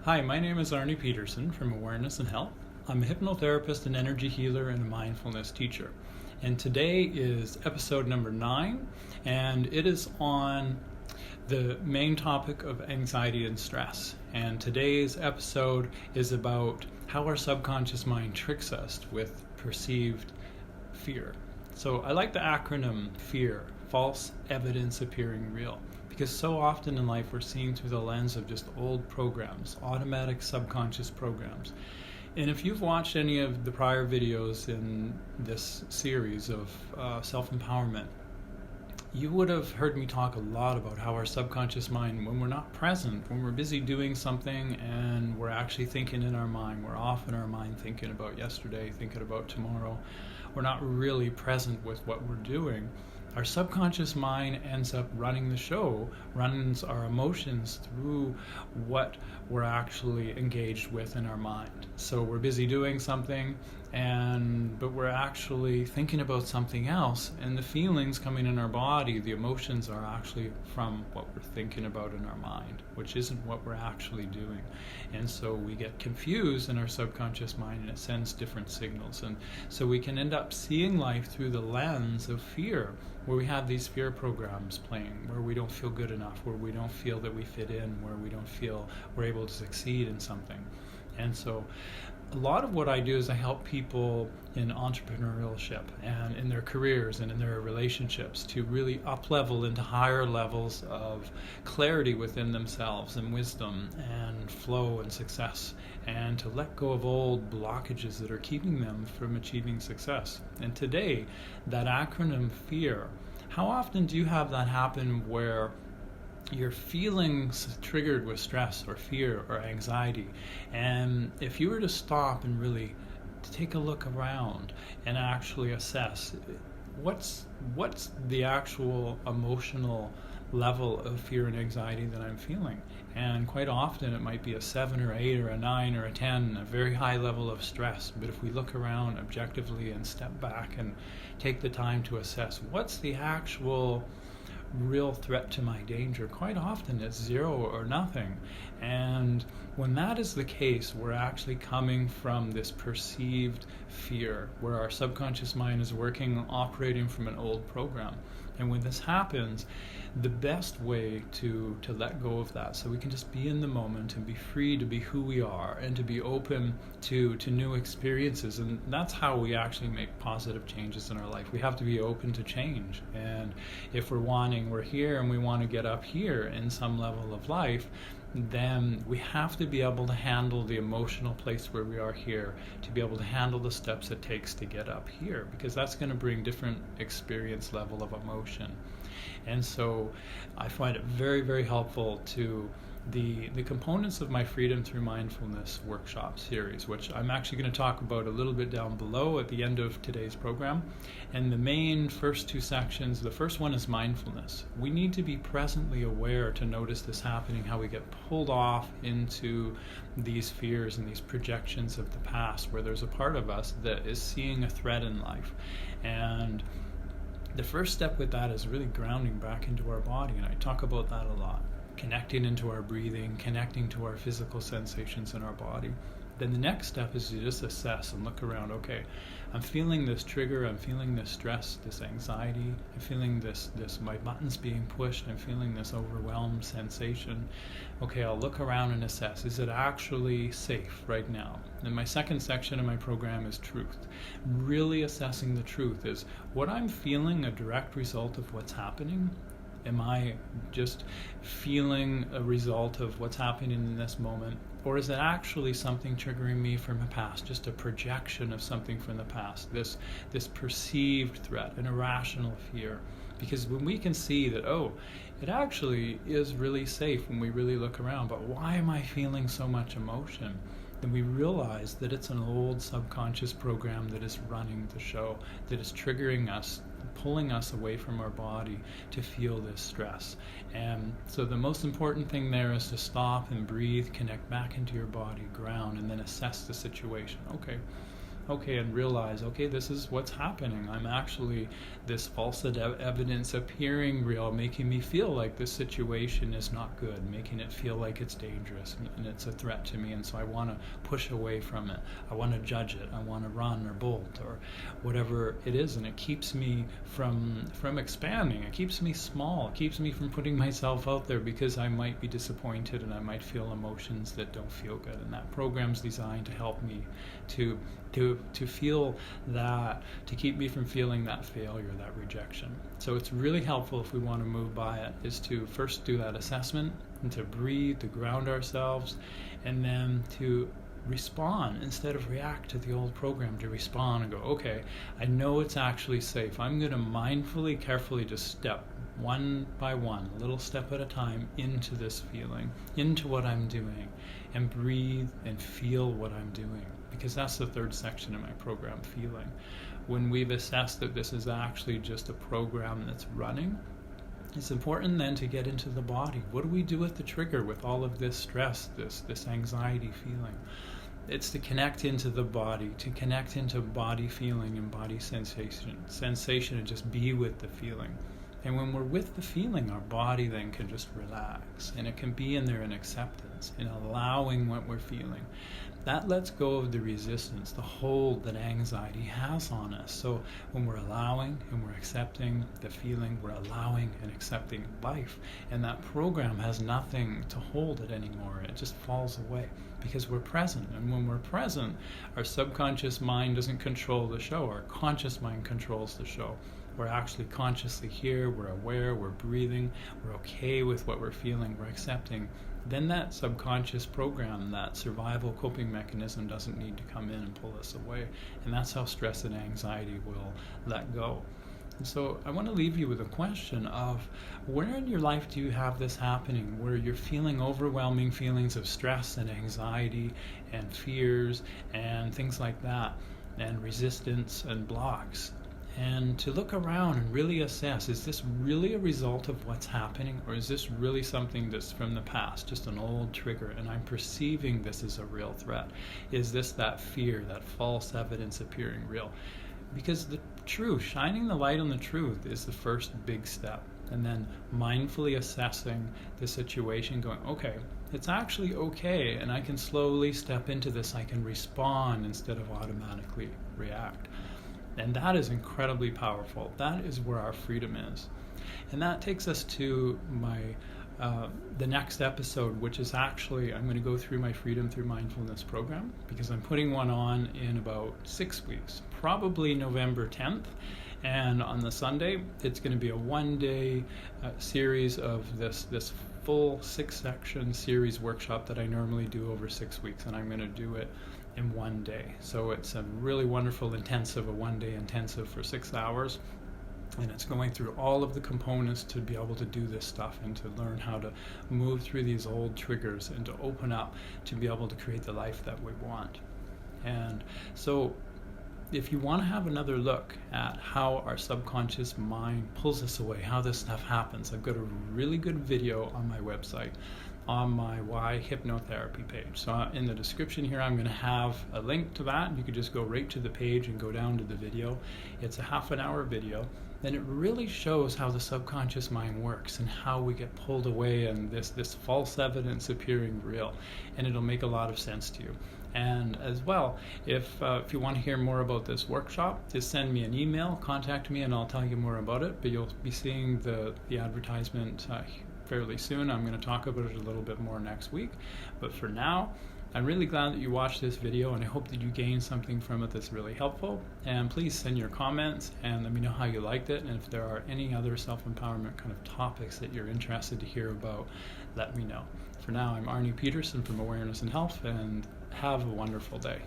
Hi, my name is Arnie Peterson from Awareness and Health. I'm a hypnotherapist, an energy healer, and a mindfulness teacher. And today is episode number 9, and it is on the main topic of anxiety and stress. And today's episode is about how our subconscious mind tricks us with perceived fear. So I like the acronym FEAR, false evidence appearing real. Because so often in life we're seeing through the lens of just old programs, automatic subconscious programs. And if you've watched any of the prior videos in this series of self-empowerment, you would have heard me talk a lot about how our subconscious mind, when we're not present, when we're busy doing something and we're actually thinking in our mind, we're off in our mind thinking about yesterday, thinking about tomorrow, we're not really present with what we're doing. Our subconscious mind ends up running the show, runs our emotions through what we're actually engaged with in our mind. So we're busy doing something, but we're actually thinking about something else, and the feelings coming in our body, the emotions are actually from what we're thinking about in our mind, which isn't what we're actually doing. And so we get confused in our subconscious mind, and it sends different signals. And so we can end up seeing life through the lens of fear, where we have these fear programs playing, where we don't feel good enough, where we don't feel that we fit in, where we don't feel we're able to succeed in something. And so a lot of what I do is I help people in entrepreneurship and in their careers and in their relationships to really up-level into higher levels of clarity within themselves and wisdom and flow and success, and to let go of old blockages that are keeping them from achieving success. And today, that acronym FEAR, how often do you have that happen where you're feeling triggered with stress or fear or anxiety, and if you were to stop and really take a look around and actually assess what's the actual emotional level of fear and anxiety that I'm feeling, and quite often it might be a 7 or 8 or a 9 or a 10, a very high level of stress. But if we look around objectively and step back and take the time to assess what's the actual real threat to my danger, quite often it's 0 or nothing. And when that is the case, we're actually coming from this perceived fear, where our subconscious mind is operating from an old program. And when this happens, the best way to let go of that, so we can just be in the moment and be free to be who we are and to be open to new experiences. And that's how we actually make positive changes in our life. We have to be open to change. And if we're here and we want to get up here in some level of life, then we have to be able to handle the emotional place where we are here, to be able to handle the steps it takes to get up here, because that's going to bring different experience level of emotion. And so I find it very, very helpful to the components of my Freedom Through Mindfulness workshop series, which I'm actually going to talk about a little bit down below at the end of today's program. And the main first 2 sections, the first one is mindfulness. We need to be presently aware to notice this happening, how we get pulled off into these fears and these projections of the past, where there's a part of us that is seeing a threat in life. And the first step with that is really grounding back into our body, and I talk about that a lot. Connecting into our breathing, connecting to our physical sensations in our body. Then the next step is to just assess and look around. Okay, I'm feeling this trigger, I'm feeling this stress, this anxiety, I'm feeling this my buttons being pushed, I'm feeling this overwhelmed sensation. Okay, I'll look around and assess, is it actually safe right now? And my second section of my program is truth. Really assessing the truth. Is what I'm feeling a direct result of what's happening? Am I just feeling a result of what's happening in this moment? Or is it actually something triggering me from the past, just a projection of something from the past, this perceived threat, an irrational fear? Because when we can see that, it actually is really safe when we really look around, but why am I feeling so much emotion? Then we realize that it's an old subconscious program that is running the show, that is triggering us, pulling us away from our body to feel this stress. And so the most important thing there is to stop and breathe, connect back into your body, ground, and then assess the situation. Okay, okay, and realize, okay, this is what's happening. I'm actually, this false evidence appearing real, making me feel like this situation is not good, making it feel like it's dangerous and it's a threat to me, and so I want to push away from it. I want to judge it. I want to run or bolt or whatever it is, and it keeps me from expanding. It keeps me small. It keeps me from putting myself out there because I might be disappointed and I might feel emotions that don't feel good. And that program's designed to help me to feel that, to keep me from feeling that failure, that rejection. So it's really helpful if we want to move by it, is to first do that assessment and to breathe, to ground ourselves, and then to respond instead of react to the old program, to respond and go, okay, I know it's actually safe. I'm going to mindfully, carefully just step one by one, a little step at a time, into this feeling, into what I'm doing, and breathe and feel what I'm doing. Because that's the third section of my program, feeling. When we've assessed that this is actually just a program that's running, it's important then to get into the body. What do we do with the trigger, with all of this stress, this anxiety feeling? It's to connect into the body, to connect into body feeling and body sensation, and just be with the feeling. And when we're with the feeling, our body then can just relax, and it can be in there in acceptance, in allowing what we're feeling. That lets go of the resistance, the hold that anxiety has on us. So when we're allowing and we're accepting the feeling, we're allowing and accepting life. And that program has nothing to hold it anymore. It just falls away because we're present. And when we're present, our subconscious mind doesn't control the show. Our conscious mind controls the show. We're actually consciously here, we're aware, we're breathing, we're okay with what we're feeling, we're accepting. Then that subconscious program, that survival coping mechanism, doesn't need to come in and pull us away. And that's how stress and anxiety will let go. And so I want to leave you with a question of, where in your life do you have this happening, where you're feeling overwhelming feelings of stress and anxiety and fears and things like that, and resistance and blocks? And to look around and really assess, is this really a result of what's happening, or is this really something that's from the past, just an old trigger, and I'm perceiving this as a real threat? Is this that fear, that false evidence appearing real? Because the truth, shining the light on the truth, is the first big step. And then mindfully assessing the situation, going, okay, it's actually okay, and I can slowly step into this. I can respond instead of automatically react. And that is incredibly powerful. That is where our freedom is. And that takes us to the next episode, which is actually, I'm going to go through my Freedom Through Mindfulness program, because I'm putting one on in about 6 weeks, probably November 10th. And on the Sunday, it's going to be a one-day series of this full 6-section series workshop that I normally do over 6 weeks, and I'm going to do it in one day. So it's a really wonderful intensive, a one-day intensive for 6 hours, and it's going through all of the components to be able to do this stuff and to learn how to move through these old triggers and to open up to be able to create the life that we want. And so if you want to have another look at how our subconscious mind pulls us away, how this stuff happens, I've got a really good video on my website, on my Why Hypnotherapy page. So in the description here, I'm going to have a link to that. You could just go right to the page and go down to the video. It's a half-an-hour video, and it really shows how the subconscious mind works and how we get pulled away and this false evidence appearing real. And it'll make a lot of sense to you. And as well, if you want to hear more about this workshop, just send me an email, contact me, and I'll tell you more about it. But you'll be seeing the advertisement fairly soon. I'm going to talk about it a little bit more next week. But for now, I'm really glad that you watched this video, and I hope that you gained something from it that's really helpful. And please send your comments and let me know how you liked it. And if there are any other self-empowerment kind of topics that you're interested to hear about, let me know. For now, I'm Arnie Peterson from Awareness and Health, and have a wonderful day.